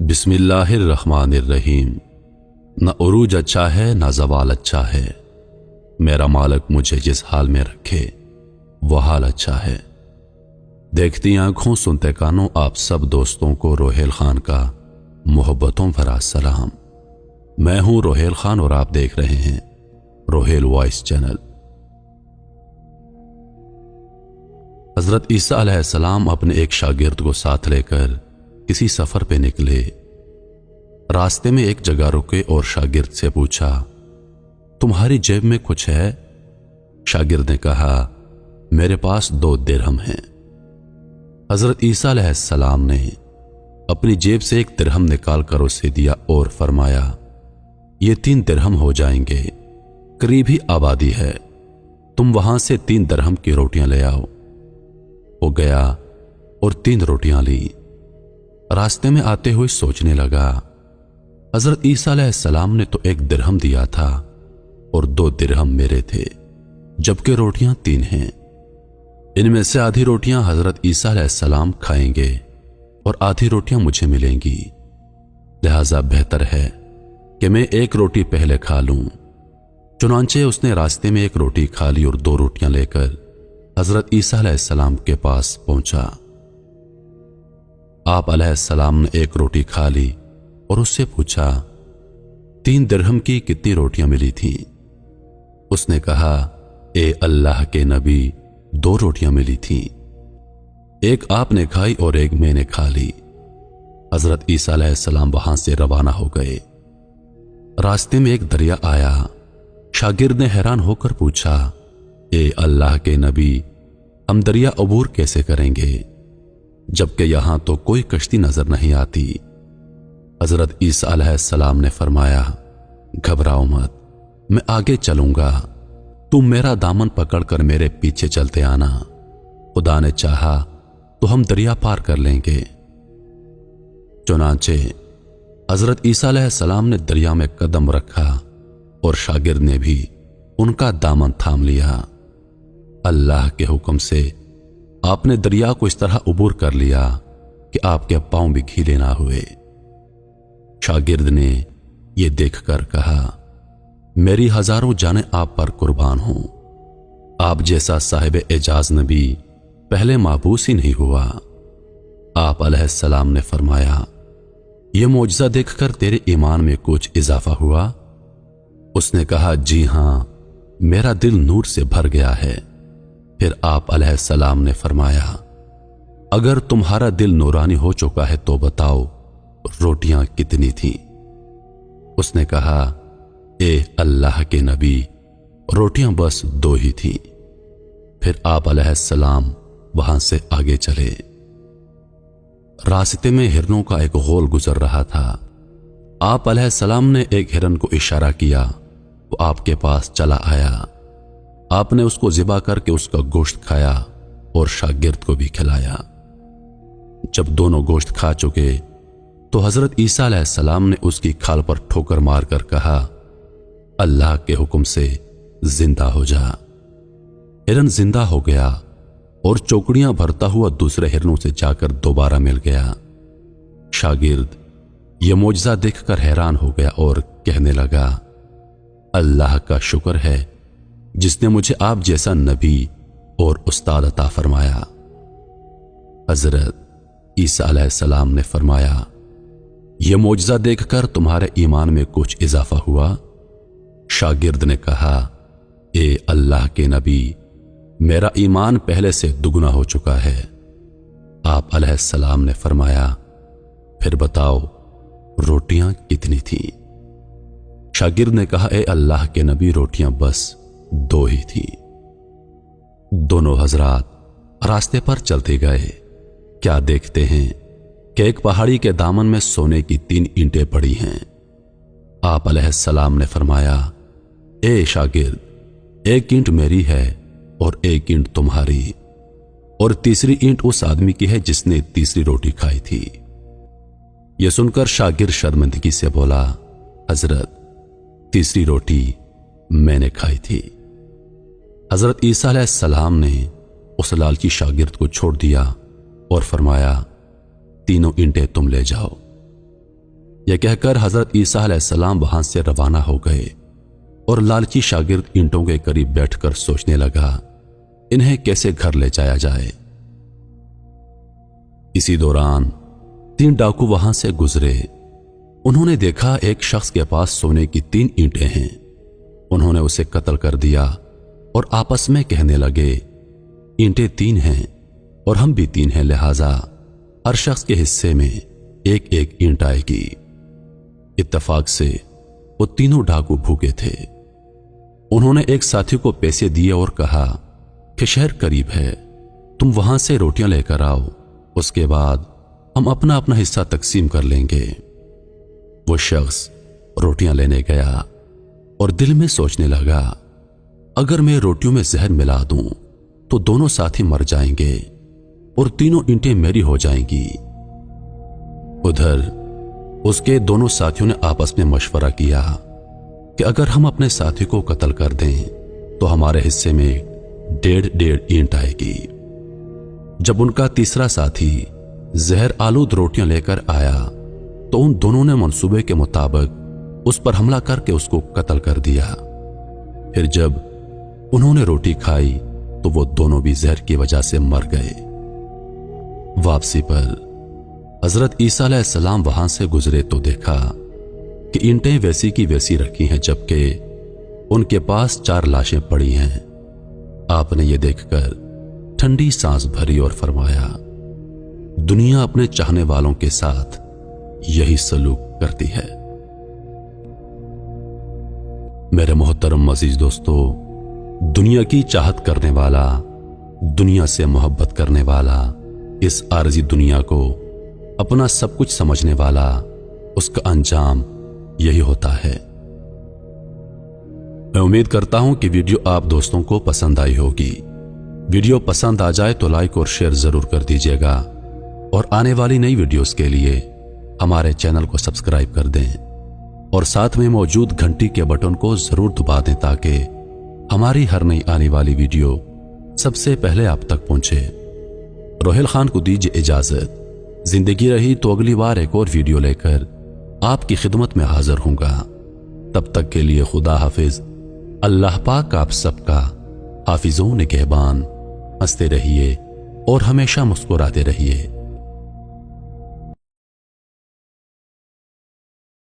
बिस्मिल्लाहिर्रहमानिर्रहीम। न उरूज अच्छा है न ज़वाल अच्छा है, मेरा मालिक मुझे जिस हाल में रखे वो हाल अच्छा है। देखती आंखों सुनते कानों आप सब दोस्तों को रोहेल खान का मोहब्बतों भरा सलाम। मैं हूं रोहेल खान और आप देख रहे हैं रोहेल वॉइस चैनल। हजरत ईसा अलैहिस्सलाम अपने एक शागिर्द को साथ लेकर किसी सफर पे निकले। रास्ते में एक जगह रुके और शागिर्द से पूछा, तुम्हारी जेब में कुछ है? शागिर्द ने कहा, मेरे पास 2 दिरहम हैं। हजरत ईसा अलैहिस्सलाम ने अपनी जेब से 1 दिरहम निकाल कर उसे दिया और फरमाया, ये 3 दिरहम हो जाएंगे, करीब ही आबादी है, तुम वहां से 3 दिरहम की रोटियां ले आओ। वो गया और 3 रोटियां ली। रास्ते में आते हुए सोचने लगा, हजरत ईसा अलैहिस्सलाम ने तो 1 दिरहम दिया था और 2 दिरहम मेरे थे, जबकि रोटियां 3 हैं। इनमें से आधी रोटियां हजरत ईसा अलैहिस्सलाम खाएंगे और आधी रोटियां मुझे मिलेंगी, लिहाजा बेहतर है कि मैं 1 रोटी पहले खा लूं। चुनांचे उसने रास्ते में 1 रोटी खा ली और 2 रोटियां लेकर हजरत ईसा अलैहिस्सलाम के पास पहुंचा। आप अलैहिस्सलाम ने 1 रोटी खा ली और उससे पूछा, 3 दिरहम की कितनी रोटियां मिली थीं? उसने कहा, ए अल्लाह के नबी, 2 रोटियां मिली थीं, 1 आपने खाई और 1 मैंने खा ली। हजरत ईसा अलैहिस्सलाम वहां से रवाना हो गए। रास्ते में एक दरिया आया। शागिर्द ने हैरान होकर पूछा, ए अल्लाह के नबी, हम दरिया अबूर कैसे करेंगे जबकि यहां तो कोई कश्ती नजर नहीं आती? हजरत ईसा अलैहिस्सलाम ने फरमाया, घबराओ मत, मैं आगे चलूंगा, तुम मेरा दामन पकड़कर मेरे पीछे चलते आना, खुदा ने चाहा तो हम दरिया पार कर लेंगे। चुनांचे हजरत ईसा अलैहिस्सलाम ने दरिया में कदम रखा और शागिर्द ने भी उनका दामन थाम लिया। अल्लाह के हुक्म से आपने दरिया को इस तरह उबूर कर लिया कि आपके पांव भी गीले ना हुए। शागिर्द ने यह देखकर कहा, मेरी हजारों जानें आप पर कुर्बान हों, आप जैसा साहिब एजाज नबी पहले माबूस ही नहीं हुआ। आप अलैहिस्सलाम ने फरमाया, यह मौजज़ा देखकर तेरे ईमान में कुछ इजाफा हुआ? उसने कहा, जी हां, मेरा दिल नूर से भर गया है। फिर आप अलैहिस्सलाम ने फरमाया, अगर तुम्हारा दिल नूरानी हो चुका है तो बताओ रोटियां कितनी थीं? उसने कहा, ए अल्लाह के नबी, रोटियां बस 2 ही थीं। फिर आप अलैहिस्सलाम वहां से आगे चले। रास्ते में हिरनों का एक गोल गुजर रहा था। आप अलैहिस्सलाम ने एक हिरन को इशारा किया, वो आपके पास चला आया। आपने उसको ज़िबा करके उसका गोश्त खाया और शागिर्द को भी खिलाया। जब दोनों गोश्त खा चुके तो हजरत ईसा अलैहिस्सलाम ने उसकी खाल पर ठोकर मारकर कहा, अल्लाह के हुक्म से जिंदा हो जा। हिरन जिंदा हो गया और चौकड़ियां भरता हुआ दूसरे हिरनों से जाकर दोबारा मिल गया। शागिर्द यह मौजज़ा देखकर हैरान हो गया और कहने लगा, अल्लाह का शुक्र है जिसने मुझे आप जैसा नबी और उस्ताद अता फरमाया। हजरत ईसा अलैहिस्सलाम ने फरमाया, यह मौजज़ा देखकर तुम्हारे ईमान में कुछ इजाफा हुआ? शागिर्द ने कहा, ए अल्लाह के नबी, मेरा ईमान पहले से दुगना हो चुका है। आप अलैहिस्सलाम ने फरमाया, फिर बताओ रोटियां कितनी थीं? शागिर्द ने कहा, ए अल्लाह के नबी, रोटियां बस 2 ही थी। दोनों हजरात रास्ते पर चलते गए। क्या देखते हैं कि एक पहाड़ी के दामन में सोने की 3 ईंटें पड़ी हैं। आप अलैहिस्सलाम ने फरमाया, ए शागिर्द, 1 ईंट मेरी है और 1 ईंट तुम्हारी, और तीसरी ईंट उस आदमी की है जिसने तीसरी रोटी खाई थी। यह सुनकर शागिर्द शर्मिंदगी से बोला, हजरत, तीसरी रोटी मैंने खाई थी। हजरत ईसा अलैहिस्सलाम ने उस लालची शागिर्द को छोड़ दिया और फरमाया, 3 ईंटें तुम ले जाओ। यह कहकर हजरत ईसा अलैहिस्सलाम वहां से रवाना हो गए और लालची शागिर्द ईंटों के करीब बैठकर सोचने लगा इन्हें कैसे घर ले जाया जाए। इसी दौरान 3 डाकू वहां से गुजरे। उन्होंने देखा एक शख्स के पास सोने की 3 ईंटें हैं। उन्होंने उसे कत्ल कर दिया और आपस में कहने लगे ईंटें 3 हैं और हम भी 3 हैं, लिहाजा हर शख्स के हिस्से में एक एक ईंट आएगी। इत्तेफाक से वो तीनों डाकू भूखे थे। उन्होंने एक साथी को पैसे दिए और कहा कि शहर करीब है, तुम वहां से रोटियां लेकर आओ, उसके बाद हम अपना अपना हिस्सा तकसीम कर लेंगे। वो शख्स रोटियां लेने गया और दिल में सोचने लगा अगर मैं रोटियों में जहर मिला दूं तो दोनों साथी मर जाएंगे और तीनों ईंटें मेरी हो जाएंगी। उधर उसके दोनों साथियों ने आपस में मशवरा किया कि अगर हम अपने साथी को कत्ल कर दें तो हमारे हिस्से में 1.5 ईंट आएगी। जब उनका तीसरा साथी जहर आलूद रोटियां लेकर आया तो उन दोनों ने मंसूबे के मुताबिक उस पर हमला करके उसको कत्ल कर दिया। फिर जब उन्होंने रोटी खाई तो वो दोनों भी जहर की वजह से मर गए। वापसी पर हजरत ईसा अलैहिस्सलाम वहां से गुजरे तो देखा कि ईंटें वैसी की वैसी रखी हैं, जबकि उनके पास 4 लाशें पड़ी हैं। आपने ये देखकर ठंडी सांस भरी और फरमाया दुनिया अपने चाहने वालों के साथ यही सलूक करती है। मेरे मोहतरम अजीज दोस्तों, दुनिया की चाहत करने वाला, दुनिया से मोहब्बत करने वाला, इस आरजी दुनिया को अपना सब कुछ समझने वाला, उसका अंजाम यही होता है। मैं उम्मीद करता हूं कि वीडियो आप दोस्तों को पसंद आई होगी। वीडियो पसंद आ जाए तो लाइक और शेयर जरूर कर दीजिएगा और आने वाली नई वीडियोस के लिए हमारे चैनल को सब्सक्राइब कर दें और साथ में मौजूद घंटी के बटन को जरूर दबा दें ताकि हमारी हर नई आने वाली वीडियो सबसे पहले आप तक पहुंचे। रोहिल खान को दीजिए इजाजत। जिंदगी रही तो अगली बार एक और वीडियो लेकर आपकी खिदमत में हाजिर होऊंगा। तब तक के लिए खुदा हाफिज। अल्लाह पाक आप सबका हाफिजों निगहबान। हंसते रहिए और हमेशा मुस्कुराते रहिए।